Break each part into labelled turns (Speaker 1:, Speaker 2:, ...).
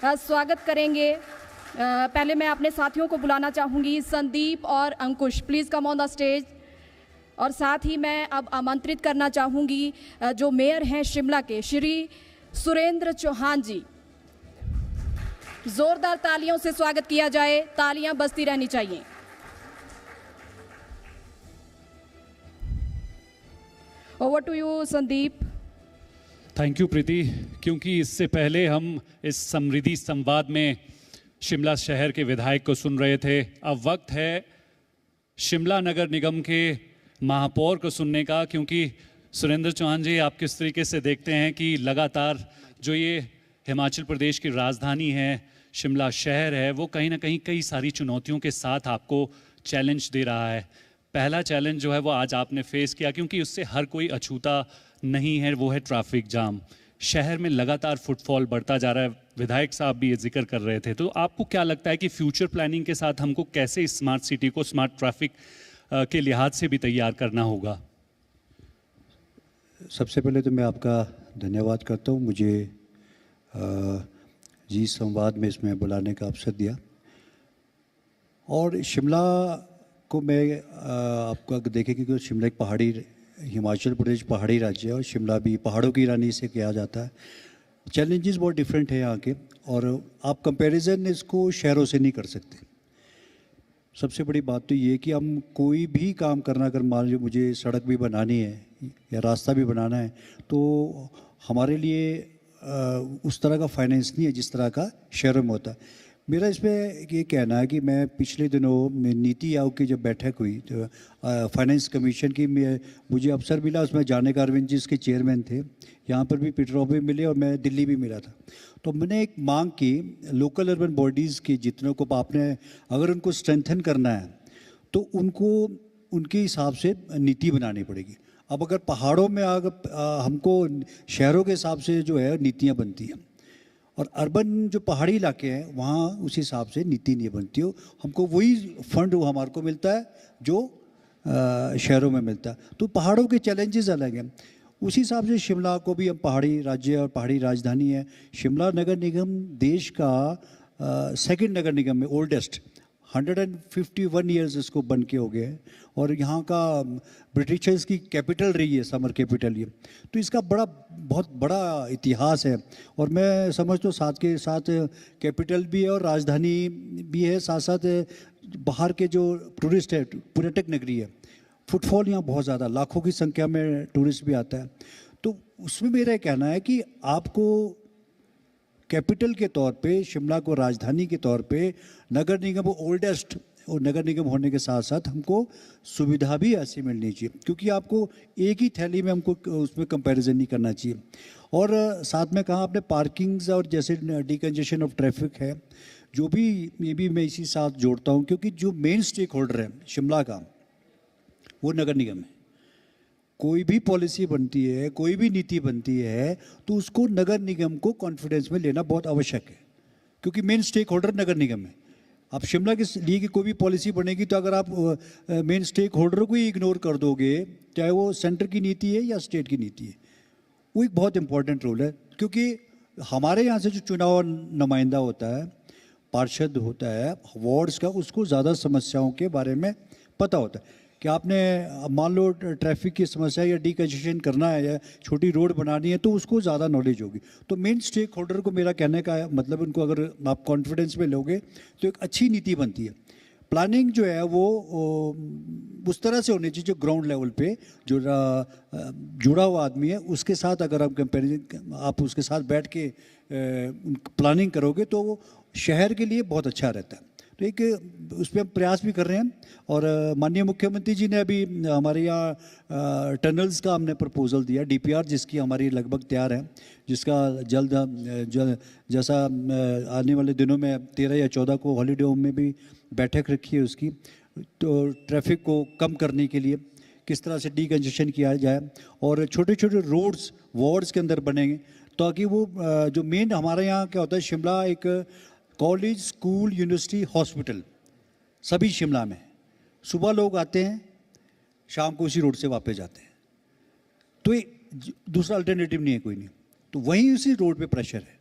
Speaker 1: स्वागत करेंगे। पहले मैं अपने साथियों को बुलाना चाहूँगी, संदीप और Ankush, please come on the stage. और साथ ही मैं अब आमंत्रित करना चाहूँगी जो मेयर हैं शिमला के, श्री सुरेंद्र चौहान जी। जोरदार तालियों से स्वागत किया जाए, तालियां बजती रहनी चाहिए। Over to you Sandeep.
Speaker 2: Thank you Preeti. क्योंकि इससे पहले हम इस समृद्धि संवाद में शिमला शहर के विधायक को सुन रहे थे, अब वक्त है शिमला नगर निगम के महापौर को सुनने का। क्योंकि सुरेंद्र चौहान जी, आप किस तरीके से देखते हैं कि लगातार जो ये हिमाचल प्रदेश की राजधानी है, शिमला शहर है, वो कहीं ना कहीं कई सारी चुनौतियों के साथ आपको चैलेंज दे रहा है। पहला चैलेंज जो है वो आज आपने फेस किया, क्योंकि उससे हर कोई अछूता नहीं है, वो है ट्रैफिक जाम। शहर में लगातार फुटफॉल बढ़ता जा रहा है, विधायक साहब भी ये जिक्र कर रहे थे। तो आपको क्या लगता है कि फ्यूचर प्लानिंग के साथ हमको कैसे स्मार्ट सिटी को स्मार्ट ट्रैफिक के लिहाज से भी तैयार करना होगा?
Speaker 3: सबसे पहले तो मैं आपका धन्यवाद करता हूँ, मुझे जी संवाद में इसमें बुलाने का अवसर दिया। और शिमला को मैं आपको अगर देखें कि शिमला एक पहाड़ी, हिमाचल प्रदेश पहाड़ी राज्य है और शिमला भी पहाड़ों की रानी से किया जाता है। चैलेंजेस बहुत डिफरेंट है यहाँ के, और आप कंपैरिजन इसको शहरों से नहीं कर सकते। सबसे बड़ी बात तो ये कि हम कोई भी काम करना, अगर मान लीजिए मुझे सड़क भी बनानी है या रास्ता भी बनाना है, तो हमारे लिए उस तरह का फाइनेंस नहीं है जिस तरह का शहरों में होता है। मेरा इसमें ये कहना है कि मैं पिछले दिनों में नीति आयोग की जब बैठक हुई तो फाइनेंस कमीशन की मुझे अवसर मिला, उसमें जाने का अरविंद जी इसके चेयरमैन थे। यहाँ पर भी पीटर भी मिले और मैं दिल्ली भी मिला था। तो मैंने एक मांग की, लोकल अर्बन बॉडीज़ की जितनों को आपने अगर उनको स्ट्रेंथन करना है तो उनको उनके हिसाब से नीति बनानी पड़ेगी। अब अगर पहाड़ों में अगर हमको शहरों के हिसाब से जो है नीतियाँ बनती हैं, और अर्बन जो पहाड़ी इलाके हैं वहाँ उस हिसाब से नीति नहीं बनती हो, हमको वही फंड वो हमारे को मिलता है जो शहरों में मिलता है। तो पहाड़ों के चैलेंजेस अलग हैं। उसी हिसाब से शिमला को भी हम पहाड़ी राज्य और पहाड़ी राजधानी है। शिमला नगर निगम देश का सेकंड नगर निगम है, ओल्डेस्ट, 151 ईयर्स इसको बन के हो गए हैं, और यहाँ का ब्रिटिशर्स की कैपिटल रही है, समर कैपिटल ये। तो इसका बहुत बड़ा इतिहास है, और मैं समझता हूँ साथ के साथ कैपिटल भी है और राजधानी भी है, साथ साथ बाहर के जो टूरिस्ट है, पर्यटक नगरी है, फुटफॉल यहाँ बहुत ज़्यादा, लाखों की संख्या में टूरिस्ट भी आता है। तो उसमें मेरा कहना है कि आपको कैपिटल के तौर पे, शिमला को राजधानी के तौर पे, नगर निगम ओल्डेस्ट और नगर निगम होने के साथ साथ हमको सुविधा भी ऐसी मिलनी चाहिए, क्योंकि आपको एक ही थैली में हमको उसमें कंपैरिजन नहीं करना चाहिए। और साथ में कहा आपने पार्किंग्स और जैसे डिकंजेशन ऑफ ट्रैफिक है, जो भी ये भी मैं इसी साथ जोड़ता हूँ, क्योंकि जो मेन स्टेक होल्डर है शिमला का वो नगर निगम है। कोई भी पॉलिसी बनती है, कोई भी नीति बनती है, तो उसको नगर निगम को कॉन्फिडेंस में लेना बहुत आवश्यक है, क्योंकि मेन स्टेक होल्डर नगर निगम है। आप शिमला के लिए की कोई भी पॉलिसी बनेगी तो अगर आप मेन स्टेक होल्डर को ही इग्नोर कर दोगे, चाहे वो सेंटर की नीति है या स्टेट की नीति है, वो एक बहुत इंपॉर्टेंट रोल है। क्योंकि हमारे यहाँ से जो चुनाव नुमाइंदा होता है, पार्षद होता है वार्ड्स का, उसको ज़्यादा समस्याओं के बारे में पता होता है कि आपने मान लो ट्रैफिक की समस्या या डिकंजेशन करना है या छोटी रोड बनानी है, तो उसको ज़्यादा नॉलेज होगी। तो मेन स्टेक होल्डर को मेरा कहने का मतलब, उनको अगर आप कॉन्फिडेंस में लोगे तो एक अच्छी नीति बनती है। प्लानिंग जो है वो उस तरह से होनी चाहिए जो ग्राउंड लेवल पे जो जुड़ा हुआ आदमी है उसके साथ अगर आप कंपेरिजन, आप उसके साथ बैठ के प्लानिंग करोगे तो वो शहर के लिए बहुत अच्छा रहता है। तो एक उस पर हम प्रयास भी कर रहे हैं। और माननीय मुख्यमंत्री जी ने अभी हमारे यहाँ टनल्स का हमने प्रपोजल दिया, डीपीआर, जिसकी हमारी लगभग तैयार है, जिसका जल्द जैसा आने वाले दिनों में 13 या 14 को हॉलीडे होम में भी बैठक रखी है उसकी, तो ट्रैफिक को कम करने के लिए किस तरह से डिकंजेशन किया जाए, और छोटे छोटे रोड्स वार्ड्स के अंदर बनेंगे, ताकि वो जो मेन हमारे यहाँ क्या होता है, शिमला एक कॉलेज, स्कूल, यूनिवर्सिटी, हॉस्पिटल सभी शिमला में, सुबह लोग आते हैं, शाम को उसी रोड से वापस जाते हैं, तो ये दूसरा अल्टरनेटिव नहीं है कोई नहीं, तो वहीं उसी रोड पे प्रेशर है।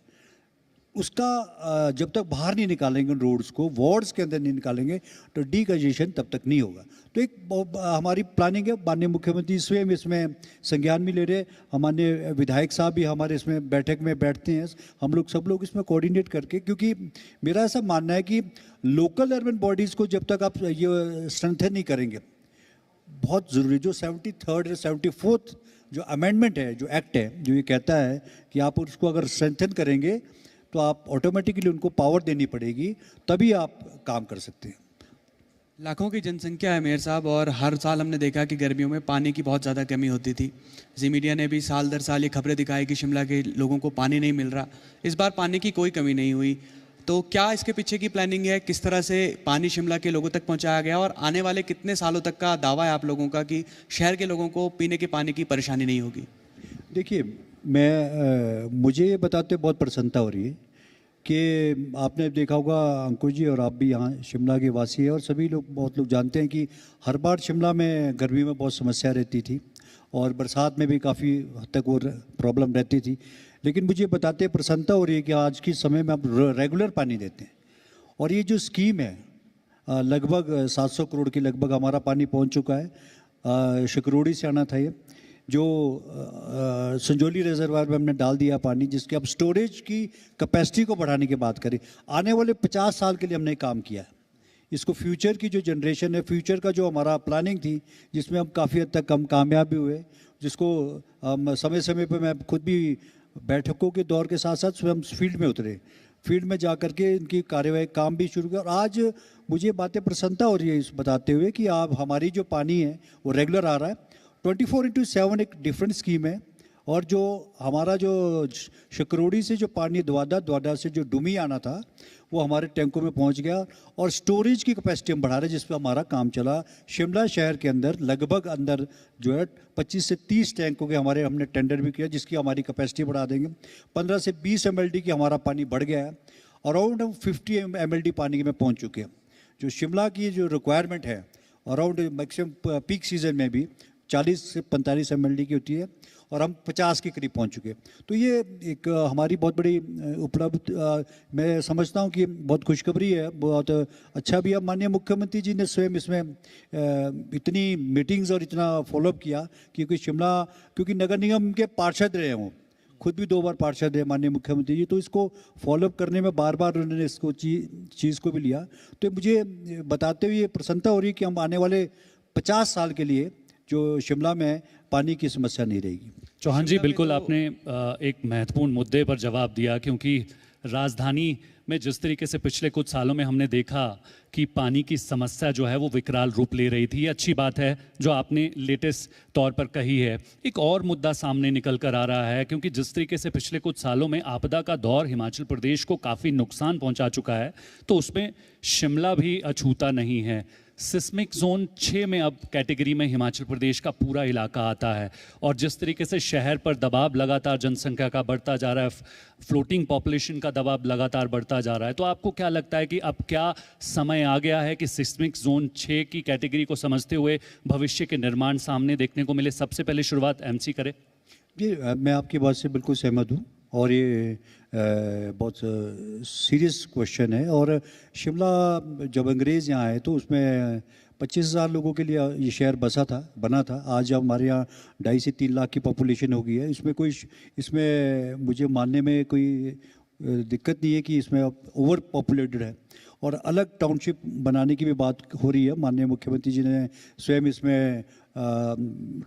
Speaker 3: उसका जब तक बाहर नहीं निकालेंगे रोड्स को, वार्ड्स के अंदर नहीं निकालेंगे, तो डीकंजेशन तब तक नहीं होगा। तो एक हमारी प्लानिंग है, माननीय मुख्यमंत्री स्वयं इसमें संज्ञान भी ले रहे, हमारे विधायक साहब भी हमारे इसमें बैठक में बैठते हैं, हम लोग सब लोग इसमें कोऑर्डिनेट करके, क्योंकि मेरा ऐसा मानना है कि लोकल अर्बन बॉडीज़ को जब तक आप ये स्ट्रेंथन नहीं करेंगे, बहुत ज़रूरी, जो 73rd और 74th जो अमेंडमेंट है, जो एक्ट है, जो ये कहता है कि आप उसको अगर स्ट्रेंथन करेंगे तो आप ऑटोमेटिकली उनको पावर देनी पड़ेगी, तभी आप काम कर सकते हैं।
Speaker 4: लाखों की जनसंख्या है मेयर साहब, और हर साल हमने देखा कि गर्मियों में पानी की बहुत ज़्यादा कमी होती थी। जी मीडिया ने भी साल दर साल ये खबरें दिखाई कि शिमला के लोगों को पानी नहीं मिल रहा। इस बार पानी की कोई कमी नहीं हुई, तो क्या इसके पीछे की प्लानिंग है, किस तरह से पानी शिमला के लोगों तक पहुंचाया गया, और आने वाले कितने सालों तक का दावा है आप लोगों का कि शहर के लोगों को पीने के पानी की परेशानी नहीं होगी?
Speaker 3: देखिए, मुझे ये बताते बहुत प्रसन्नता हो रही है कि आपने देखा होगा अंकुश जी, और आप भी यहाँ शिमला के वासी हैं, और सभी लोग, बहुत लोग जानते हैं कि हर बार शिमला में गर्मी में बहुत समस्या रहती थी और बरसात में भी काफ़ी हद तक वो प्रॉब्लम रहती थी। लेकिन मुझे बताते प्रसन्नता हो रही है कि आज के समय में आप रेगुलर पानी देते हैं, और ये जो स्कीम है लगभग 700 करोड़ की लगभग हमारा पानी पहुंच चुका है। शकरोड़ी से आना था ये, जो संजौली रिजर्वायर में हमने डाल दिया पानी, जिसके अब स्टोरेज की कैपेसिटी को बढ़ाने की बात करें, आने वाले 50 साल के लिए हमने काम किया है। इसको फ्यूचर की जो जनरेशन है, फ्यूचर का जो हमारा प्लानिंग थी, जिसमें हम काफ़ी हद तक हम कामयाब भी हुए, जिसको समय समय पर मैं खुद भी बैठकों के दौर के साथ साथ स्वयं फील्ड में उतरे, फील्ड में जा करके इनकी कार्यवाही काम भी शुरू किया, और आज मुझे बातें प्रसन्नता हो रही है इस बताते हुए कि आप हमारी जो पानी है वो रेगुलर आ रहा है। 24/7 एक डिफरेंट स्कीम है, और जो हमारा जो शकरोड़ी से जो पानी द्वादा से जो डुमी आना था वो हमारे टैंकों में पहुंच गया, और स्टोरेज की कैपेसिटी हम बढ़ा रहे हैं, जिस पर हमारा काम चला। शिमला शहर के अंदर लगभग अंदर जो है 25 से 30 टैंकों के हमारे हमने टेंडर भी किया, जिसकी हमारी कैपेसिटी बढ़ा देंगे। 15 से 20 MLD की हमारा पानी बढ़ गया है, अराउंड हम 50 MLD पानी में पहुँच चुके हैं। जो शिमला की जो रिक्वायरमेंट है अराउंड मैक्सिमम पीक सीजन में भी 40 से 45 MLD की होती है, और हम 50 के करीब पहुंच चुके हैं। तो ये एक हमारी बहुत बड़ी उपलब्धि मैं समझता हूं कि बहुत खुशखबरी है, बहुत अच्छा भी है। माननीय मुख्यमंत्री जी ने स्वयं इसमें इतनी मीटिंग्स और इतना फॉलोअप किया, क्योंकि शिमला, क्योंकि नगर निगम के पार्षद रहे हों, खुद भी 2 बार पार्षद है माननीय मुख्यमंत्री जी, तो इसको फॉलोअप करने में बार बार उन्होंने इसको चीज़ को भी लिया। तो मुझे बताते हुए प्रसन्नता हो रही है कि हम आने वाले 50 साल के लिए जो शिमला में पानी की समस्या नहीं रहेगी।
Speaker 2: चौहान जी, बिल्कुल आपने एक महत्वपूर्ण मुद्दे पर जवाब दिया, क्योंकि राजधानी में जिस तरीके से पिछले कुछ सालों में हमने देखा कि पानी की समस्या जो है वो विकराल रूप ले रही थी। अच्छी बात है जो आपने लेटेस्ट तौर पर कही है। एक और मुद्दा सामने निकल कर आ रहा है, क्योंकि जिस तरीके से पिछले कुछ सालों में आपदा का दौर हिमाचल प्रदेश को काफ़ी नुकसान पहुंचा चुका है, तो उसमें शिमला भी अछूता नहीं है। सिस्मिक जोन 6 में अब कैटेगरी में हिमाचल प्रदेश का पूरा इलाका आता है, और जिस तरीके से शहर पर दबाव लगातार जनसंख्या का बढ़ता जा रहा है, फ्लोटिंग पॉपुलेशन का दबाव लगातार बढ़ता जा रहा है, तो आपको क्या लगता है कि अब क्या समय आ गया है कि सिस्मिक जोन 6 की कैटेगरी को समझते हुए भविष्य के निर्माण सामने देखने को मिले? सबसे पहले शुरुआत MC करे।
Speaker 3: जी, मैं आपकी बात से बिल्कुल सहमत हूँ, और ये बहुत सीरियस क्वेश्चन है। और शिमला जब अंग्रेज़ यहाँ आए तो उसमें 25,000 लोगों के लिए ये शहर बना था। आज हमारे यहाँ 2.5 से 3 लाख की पॉपुलेशन हो गई है। इसमें मुझे मानने में कोई दिक्कत नहीं है कि इसमें ओवर पॉपुलेटेड है, और अलग टाउनशिप बनाने की भी बात हो रही है। माननीय मुख्यमंत्री जी ने स्वयं इसमें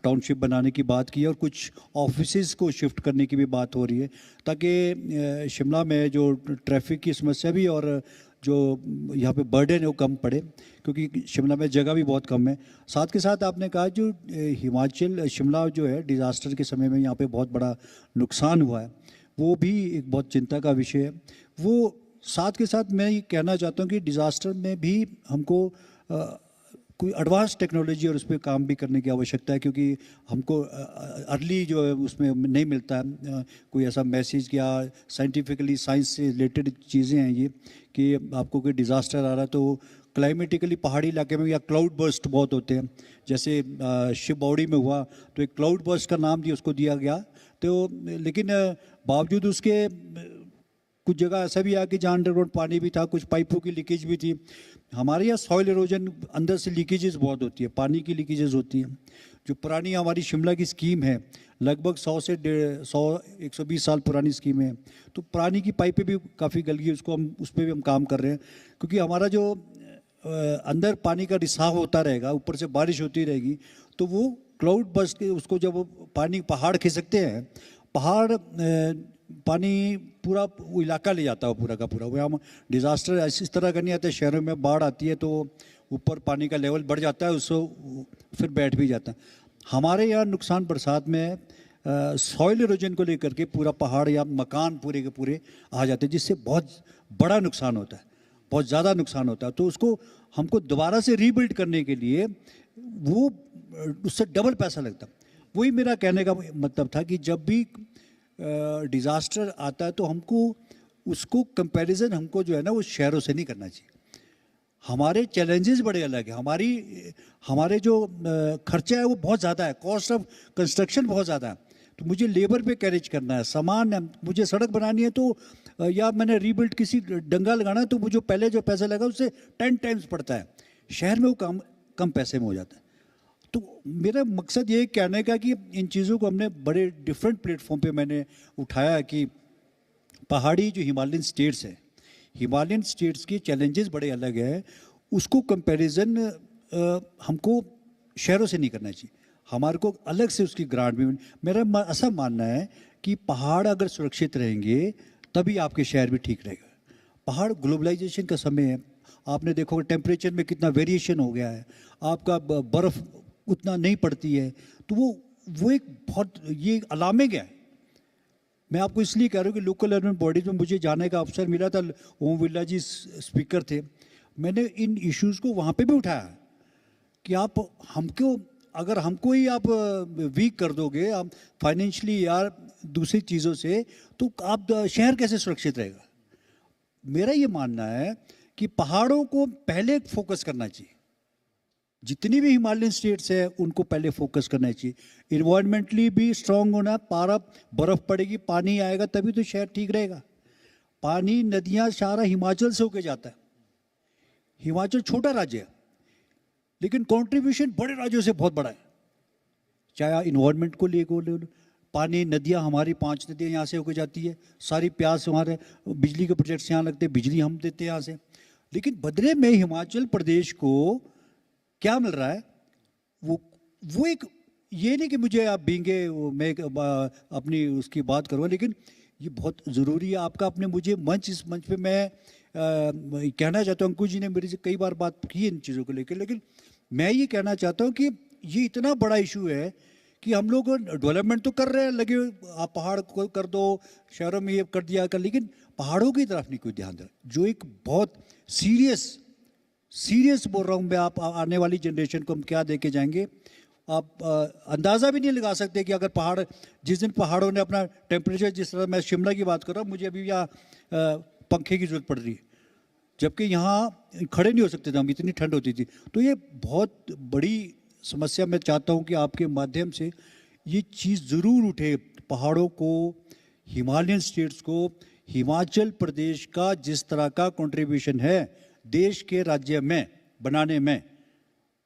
Speaker 3: टाउनशिप बनाने की बात की है, और कुछ ऑफिसेज को शिफ्ट करने की भी बात हो रही है, ताकि शिमला में जो ट्रैफिक की समस्या भी और जो यहाँ पे बर्डन है वो कम पड़े, क्योंकि शिमला में जगह भी बहुत कम है। साथ के साथ आपने कहा जो शिमला जो है डिज़ास्टर के समय में यहाँ पे बहुत बड़ा नुकसान हुआ है, वो भी एक बहुत चिंता का विषय है। वो साथ के साथ मैं ये कहना चाहता हूँ कि डिज़ास्टर में भी हमको कोई एडवांस टेक्नोलॉजी और उस पर काम भी करने की आवश्यकता है, क्योंकि हमको अर्ली जो है उसमें नहीं मिलता है कोई ऐसा मैसेज, या साइंटिफिकली साइंस से रिलेटेड चीज़ें हैं ये, कि आपको कोई डिज़ास्टर आ रहा है तो क्लाइमेटिकली पहाड़ी इलाके में या क्लाउड बर्स्ट बहुत होते हैं, जैसे शिवबाड़ी में हुआ तो एक क्लाउड बर्स्ट का नाम उसको दिया गया। तो लेकिन बावजूद उसके कुछ जगह ऐसा भी आया कि जहाँ अंडरग्राउंड पानी भी था, कुछ पाइपों की लीकेज भी थी। हमारे यहाँ सॉइल इरोजन, अंदर से लीकेजेस बहुत होती है, पानी की लीकेजेस होती हैं। जो पुरानी हमारी शिमला की स्कीम है, लगभग 100 से 120 साल पुरानी स्कीम है, तो पुरानी की पाइपें भी काफ़ी गल गई, उसको हम उस पर भी हम काम कर रहे हैं। क्योंकि हमारा जो अंदर पानी का रिसाव होता रहेगा, ऊपर से बारिश होती रहेगी, तो वो क्लाउड बस्ट के उसको जब पानी पहाड़ खिसकते हैं, पहाड़ पानी पूरा वो इलाका ले जाता है पूरा का पूरा। वो हम डिज़ास्टर इस तरह का नहीं आता, शहरों में बाढ़ आती है तो ऊपर पानी का लेवल बढ़ जाता है, उसको फिर बैठ भी जाता है। हमारे यहाँ नुकसान बरसात में सॉइल इरोजन को लेकर के पूरा पहाड़ या मकान पूरे के पूरे आ जाते हैं, जिससे बहुत बड़ा नुकसान होता है, बहुत ज़्यादा नुकसान होता है। तो उसको हमको दोबारा से रीबिल्ड करने के लिए वो उससे डबल पैसा लगता। वही मेरा कहने का मतलब था कि जब भी डिज़ास्टर आता है तो हमको उसको कंपैरिजन हमको जो है ना वो शहरों से नहीं करना चाहिए। हमारे चैलेंजेस बड़े अलग हैं, हमारे जो खर्चा है वो बहुत ज़्यादा है, कॉस्ट ऑफ कंस्ट्रक्शन बहुत ज़्यादा है। तो मुझे लेबर पे कैरेज करना है, सामान है, मुझे सड़क बनानी है तो या मैंने रीबिल्ड किसी डंगा लगाना है तो वो जो पहले जो पैसा लगा उससे 10 टाइम्स पड़ता है। शहर में वो कम पैसे में हो जाता है। तो मेरा मकसद ये कहने का कि इन चीज़ों को हमने बड़े डिफरेंट प्लेटफॉर्म पे मैंने उठाया कि पहाड़ी जो हिमालयन स्टेट्स हैं, हिमालयन स्टेट्स के चैलेंजेस बड़े अलग हैं, उसको कंपैरिजन हमको शहरों से नहीं करना चाहिए, हमारे को अलग से उसकी ग्रांट भी। मेरा ऐसा मानना है कि पहाड़ अगर सुरक्षित रहेंगे तभी आपके शहर भी ठीक रहेगा। पहाड़ ग्लोबलाइजेशन का समय है, आपने देखो टेम्परेचर में कितना वेरिएशन हो गया है, आपका बर्फ़ उतना नहीं पड़ती है, तो वो एक बहुत ये अलार्मिंग है। मैं आपको इसलिए कह रहा हूँ कि लोकल अर्बन बॉडीज में मुझे जाने का अवसर मिला था, ओम बिरला जी स्पीकर थे, मैंने इन इश्यूज़ को वहाँ पे भी उठाया कि आप हमको अगर हमको ही आप वीक कर दोगे आप फाइनेंशियली या दूसरी चीज़ों से, तो आप शहर कैसे सुरक्षित रहेगा। मेरा ये मानना है कि पहाड़ों को पहले फोकस करना चाहिए, जितनी भी हिमालयन स्टेट्स है उनको पहले फोकस करना चाहिए। इन्वायरमेंटली भी स्ट्रांग होना, पारा बर्फ़ पड़ेगी, पानी आएगा तभी तो शहर ठीक रहेगा। पानी नदियाँ सारा हिमाचल से होके जाता है, हिमाचल छोटा राज्य है लेकिन कंट्रीब्यूशन बड़े राज्यों से बहुत बड़ा है, चाहे इन्वायरमेंट को ले लो। पानी नदियाँ हमारी 5 नदियाँ यहाँ से होकर जाती है, सारी प्यास हमारे बिजली के प्रोजेक्ट्स यहाँ लगते हैं, बिजली हम देते हैं यहाँ से। लेकिन बदले में हिमाचल प्रदेश को क्या मिल रहा है, वो एक ये नहीं कि मुझे आप बींगे मैं अपनी उसकी बात करूँगा, लेकिन ये बहुत ज़रूरी है आपका अपने मुझे इस मंच पे मैं कहना चाहता हूँ। अंकुश जी ने मेरे से कई बार बात की इन चीज़ों को लेकर, लेकिन मैं ये कहना चाहता हूँ कि ये इतना बड़ा इशू है कि हम लोग डेवलपमेंट तो कर रहे हैं, लगे आप पहाड़ को कर दो, शहरों में ये कर दिया कर, लेकिन पहाड़ों की तरफ नहीं कोई ध्यान दे, जो एक बहुत सीरियस बोल रहा हूँ मैं। आप आने वाली जनरेशन को हम क्या दे के जाएंगे, आप अंदाज़ा भी नहीं लगा सकते कि अगर पहाड़ जिस दिन पहाड़ों ने अपना टेम्परेचर, जिस तरह मैं शिमला की बात कर रहा हूँ, मुझे अभी यहाँ पंखे की ज़रूरत पड़ रही है, जबकि यहाँ खड़े नहीं हो सकते थे हम, इतनी ठंड होती थी। तो ये बहुत बड़ी समस्या, मैं चाहता हूँ कि आपके माध्यम से ये चीज़ ज़रूर उठे, पहाड़ों को, हिमालयन स्टेट्स को, हिमाचल प्रदेश का जिस तरह का कंट्रीब्यूशन है देश के राज्य में बनाने में,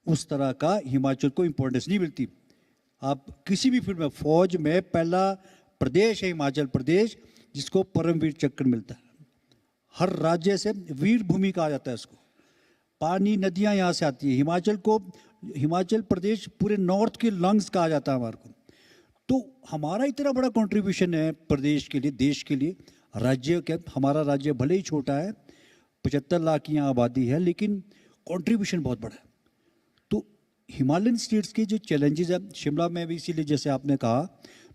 Speaker 3: उस तरह का हिमाचल को इम्पोर्टेंस नहीं मिलती। आप किसी भी फील्ड में, फौज में पहला प्रदेश है हिमाचल प्रदेश जिसको परमवीर चक्र मिलता है, हर राज्य से वीर भूमि कहा जाता है इसको। पानी नदियां यहाँ से आती है, हिमाचल प्रदेश पूरे नॉर्थ के लंग्स कहा जाता है हमारे को। तो हमारा इतना बड़ा कंट्रीब्यूशन है प्रदेश के लिए, देश के लिए, राज्य के, हमारा राज्य भले ही छोटा है, 75 लाख की यहाँ आबादी है, लेकिन कंट्रीब्यूशन बहुत बड़ा है। तो हिमालयन स्टेट्स के जो चैलेंजेस हैं, शिमला में भी इसीलिए जैसे आपने कहा,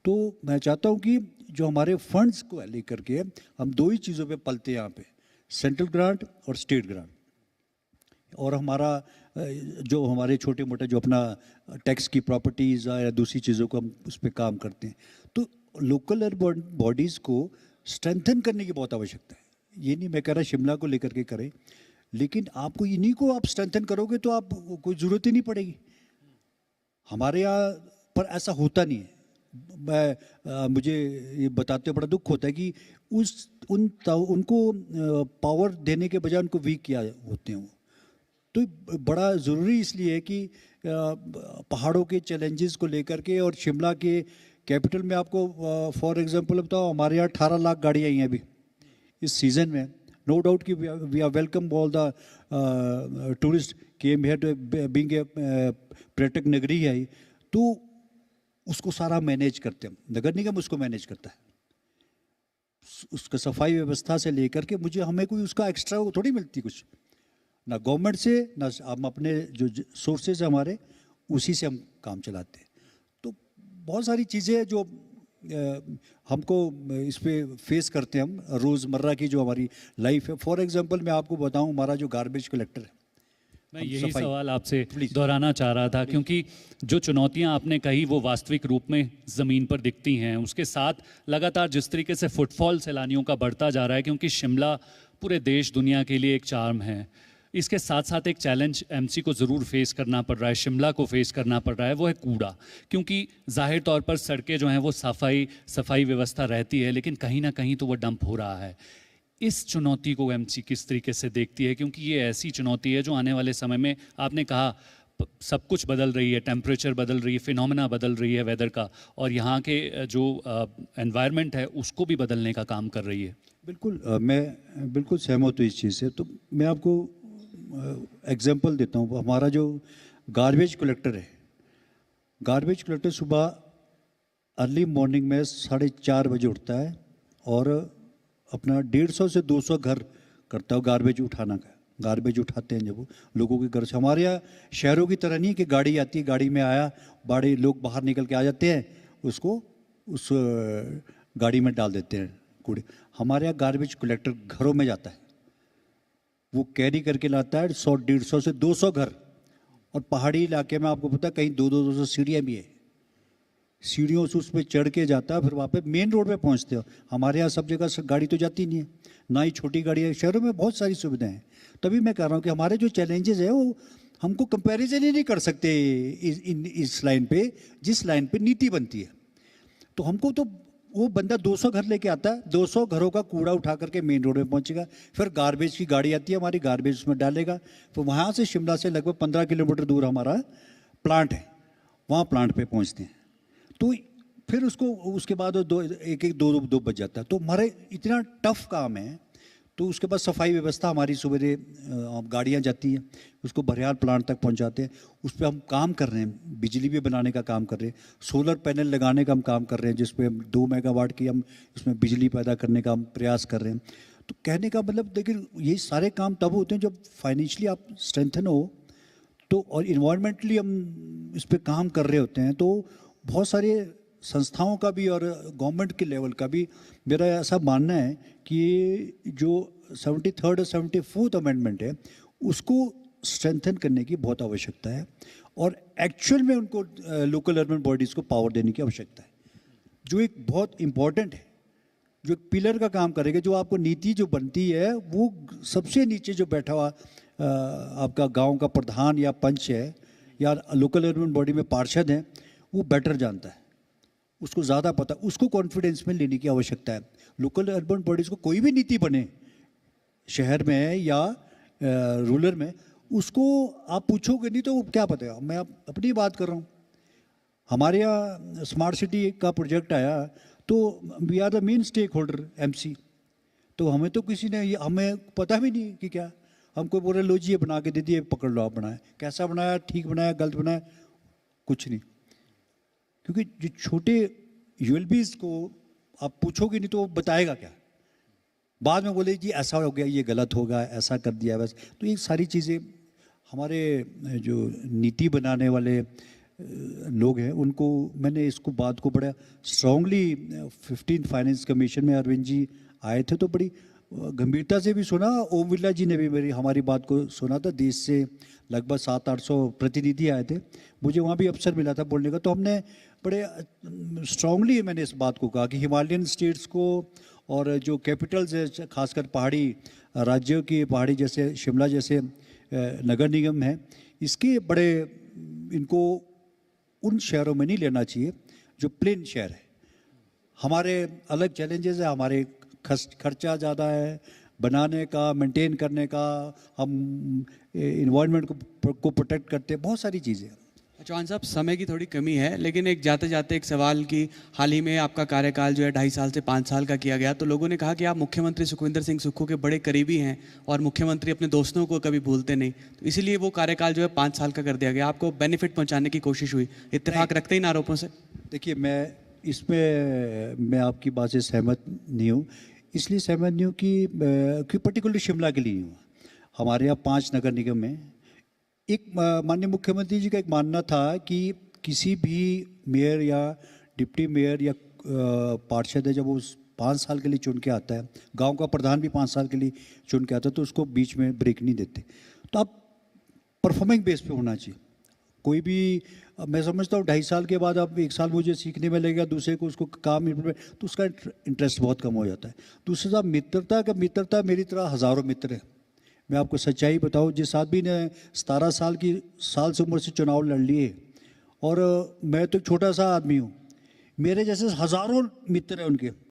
Speaker 3: तो मैं चाहता हूँ कि जो हमारे फंड्स को लेकर के हम दो ही चीज़ों पे पलते हैं यहाँ पे, सेंट्रल ग्रांट और स्टेट ग्रांट। और हमारा जो हमारे छोटे मोटे जो अपना टैक्स की प्रॉपर्टीज़ या दूसरी चीज़ों को हम उस पर काम करते हैं, तो लोकल अर्बन बॉडीज़ को स्ट्रेंथन करने की बहुत आवश्यकता है। ये नहीं मैं कह रहा शिमला को लेकर के करें, लेकिन आपको इन्हीं को आप स्ट्रेंथन करोगे तो आप कोई ज़रूरत ही नहीं पड़ेगी। हमारे यहाँ पर ऐसा होता नहीं है, मुझे ये बताते हुए बड़ा दुख होता है कि उनको पावर देने के बजाय उनको वीक किया होते हैं वो। तो बड़ा ज़रूरी इसलिए है कि पहाड़ों के चैलेंजेस को लेकर के, और शिमला के कैपिटल में आपको फॉर एग्जांपल बताओ, हमारे यहाँ 18 लाख गाड़ियाँ आई हैं अभी इस सीज़न में। नो डाउट कि we are welcome all the tourist came here to being a पर्यटक नगरी है, तो उसको सारा मैनेज करते हैं, नगर निगम उसको मैनेज करता है, उसका सफाई व्यवस्था से लेकर के हमें कोई उसका एक्स्ट्रा थोड़ी मिलती कुछ, ना गवर्नमेंट से, ना हम अपने जो सोर्सेज हमारे उसी से हम काम चलाते हैं। तो बहुत सारी चीज़ें जो हमको इस पे फेस करते हैं हम रोज़मर्रा की जो हमारी लाइफ है। फॉर एग्जांपल मैं आपको बताऊं, हमारा जो गार्बेज कलेक्टर है,
Speaker 2: मैं यही सवाल आपसे दोहराना चाह रहा था, क्योंकि जो चुनौतियां आपने कही वो वास्तविक रूप में ज़मीन पर दिखती हैं। उसके साथ लगातार जिस तरीके से फुटफॉल सैलानियों का बढ़ता जा रहा है, क्योंकि शिमला पूरे देश दुनिया के लिए एक चार्म है, इसके साथ साथ एक चैलेंज एमसी को ज़रूर फेस करना पड़ रहा है, शिमला को फेस करना पड़ रहा है, वो है कूड़ा। क्योंकि जाहिर तौर पर सड़कें जो हैं वो सफाई व्यवस्था रहती है, लेकिन कहीं ना कहीं तो वो डंप हो रहा है। इस चुनौती को एमसी किस तरीके से देखती है, क्योंकि ये ऐसी चुनौती है जो आने वाले समय में, आपने कहा सब कुछ बदल रही है, टेम्परेचर बदल रही है, फिनोमेना बदल रही है वेदर का, और यहाँ के जो एनवायरनमेंट है उसको भी बदलने का काम कर रही है।
Speaker 3: बिल्कुल, मैं बिल्कुल सहमत हूँ इस चीज़ से। तो मैं आपको एग्जांपल देता हूँ। हमारा जो गार्बेज कलेक्टर है, गार्बेज कलेक्टर सुबह अर्ली मॉर्निंग में 4:30 बजे उठता है और अपना 150 से 200 घर करता है गार्बेज उठाना का। गार्बेज उठाते हैं जब वो लोगों के घर से। हमारे यहाँ शहरों की तरह नहीं कि गाड़ी आती है, गाड़ी में आया, बड़े लोग बाहर निकल के आ जाते हैं, उसको उस गाड़ी में डाल देते हैं कूड़े। हमारे यहाँ गार्बेज कलेक्टर घरों में जाता है, वो कैरी करके लाता है 100-150 से 200 घर। और पहाड़ी इलाके में आपको पता है कहीं 200 सीढ़ियाँ भी है, सीढ़ियों से उस पर चढ़ के जाता है, फिर वहाँ पे मेन रोड पे पहुँचते हो। हमारे यहाँ सब जगह गाड़ी तो जाती नहीं है, ना ही छोटी गाड़ी है। शहरों में बहुत सारी सुविधाएं हैं। तभी मैं कह रहा हूँ कि हमारे जो चैलेंजेस है वो हमको कंपैरिजन ही नहीं कर सकते इस लाइन पे, जिस लाइन पे नीति बनती है। तो हमको तो वो बंदा 200 घर लेके आता है, 200 घरों का कूड़ा उठा करके मेन रोड में पहुंचेगा, फिर गार्बेज की गाड़ी आती है हमारी, गार्बेज उसमें डालेगा। फिर वहाँ से शिमला से लगभग 15 किलोमीटर दूर हमारा प्लांट है, वहाँ प्लांट पे पहुँचते हैं। तो फिर उसके बाद दो बज जाता है। तो हमारे इतना टफ काम है। तो उसके बाद सफाई व्यवस्था हमारी सवेरे गाड़ियाँ जाती हैं, उसको बरियार प्लांट तक पहुंचाते हैं। उस पर हम काम कर रहे हैं, बिजली भी बनाने का काम कर रहे हैं, सोलर पैनल लगाने का हम काम कर रहे हैं, जिसपे 2 मेगावाट की हम उसमें बिजली पैदा करने का हम प्रयास कर रहे हैं। तो कहने का मतलब देखिए, ये सारे काम तब होते हैं जब फाइनेंशियली आप स्ट्रेंथन हो, तो और इन्वायरमेंटली हम इस पर काम कर रहे होते हैं। तो बहुत सारे संस्थाओं का भी और गवर्नमेंट के लेवल का भी मेरा ऐसा मानना है कि जो 73rd और 74th अमेंडमेंट है उसको स्ट्रेंथन करने की बहुत आवश्यकता है, और एक्चुअल में उनको लोकल अर्बन बॉडीज़ को पावर देने की आवश्यकता है, जो एक बहुत इम्पॉर्टेंट है, जो एक पिलर का काम करेगा। जो आपको नीति जो बनती है वो सबसे नीचे जो बैठा हुआ आपका गाँव का प्रधान या पंच है या लोकल अर्बन बॉडी में पार्षद है, वो बेटर जानता है, उसको ज़्यादा पता, उसको कॉन्फिडेंस में लेने की आवश्यकता है। लोकल अर्बन बॉडीज़ को कोई भी नीति बने शहर में या रूरल में, उसको आप पूछोगे नहीं तो क्या पता। मैं अपनी बात कर रहा हूँ, हमारे यहाँ स्मार्ट सिटी का प्रोजेक्ट आया तो we are the main stakeholder MC. तो हमें तो किसी ने हमें पता भी नहीं कि क्या, हमको बोले लो जी ये बना के दे दिए, पकड़ लो आप बनाए, कैसा बनाया, ठीक बनाया, गलत बनाया, कुछ नहीं। क्योंकि जो छोटे यूएलबीज़ को आप पूछोगे नहीं तो वो बताएगा क्या, बाद में बोले जी ऐसा हो गया, ये गलत होगा, ऐसा कर दिया बस। तो ये सारी चीज़ें हमारे जो नीति बनाने वाले लोग हैं उनको, मैंने इसको बात को बड़ा स्ट्रांगली 15th फाइनेंस कमीशन में अरविंद जी आए थे तो बड़ी गंभीरता से भी सुना। ओम बिरला जी ने भी हमारी बात को सुना था। देश से लगभग 700-800 प्रतिनिधि आए थे, मुझे वहाँ भी अवसर मिला था बोलने का। तो हमने बड़े स्ट्रांगली मैंने इस बात को कहा कि हिमालयन स्टेट्स को और जो कैपिटल्स है, खासकर पहाड़ी राज्यों की, पहाड़ी जैसे शिमला जैसे नगर निगम है, इसके बड़े इनको उन शहरों में नहीं लेना चाहिए जो प्लेन शहर है। हमारे अलग चैलेंजेस है, हमारे खर्चा ज़्यादा है बनाने का, मेंटेन करने का, हम इन्वायरमेंट को प्रोटेक्ट करते हैं, बहुत सारी चीज़ें।
Speaker 4: चौहान साहब, समय की थोड़ी कमी है, लेकिन एक जाते जाते एक सवाल कि हाल ही में आपका कार्यकाल जो है 2.5 साल से 5 साल का किया गया, तो लोगों ने कहा कि आप मुख्यमंत्री सुखविंदर सिंह सुक्खू के बड़े करीबी हैं और मुख्यमंत्री अपने दोस्तों को कभी भूलते नहीं, तो इसीलिए वो कार्यकाल जो है 5 साल का कर दिया गया। आपको बेनिफिट पहुंचाने की कोशिश हुई, इत्तेफाक रखते ही इन आरोपों से?
Speaker 3: देखिए, मैं आपकी बात से सहमत नहीं हूँ। इसलिए सहमत नहीं हूँ कि पर्टिकुलर शिमला के लिए हूँ। हमारे यहाँ 5 नगर निगम हैं। एक माननीय मुख्यमंत्री जी का एक मानना था कि किसी भी मेयर या डिप्टी मेयर या पार्षद है, जब वो 5 साल के लिए चुन के आता है, गांव का प्रधान भी 5 साल के लिए चुन के आता है, तो उसको बीच में ब्रेक नहीं देते। तो आप परफॉर्मिंग बेस पे होना चाहिए। कोई भी, मैं समझता हूँ 2.5 साल के बाद अब 1 साल मुझे सीखने में लगेगा, दूसरे को उसको काम इम्प्लीमेंट, तो उसका इंटरेस्ट बहुत कम हो जाता है। दूसरे साहब, मित्रता मेरी तरह हज़ारों मित्र हैं। मैं आपको सच्चाई बताऊं, जिस आदमी ने 17 साल से उम्र से चुनाव लड़ लिए, और मैं तो एक छोटा सा आदमी हूँ, मेरे जैसे हज़ारों मित्र हैं उनके।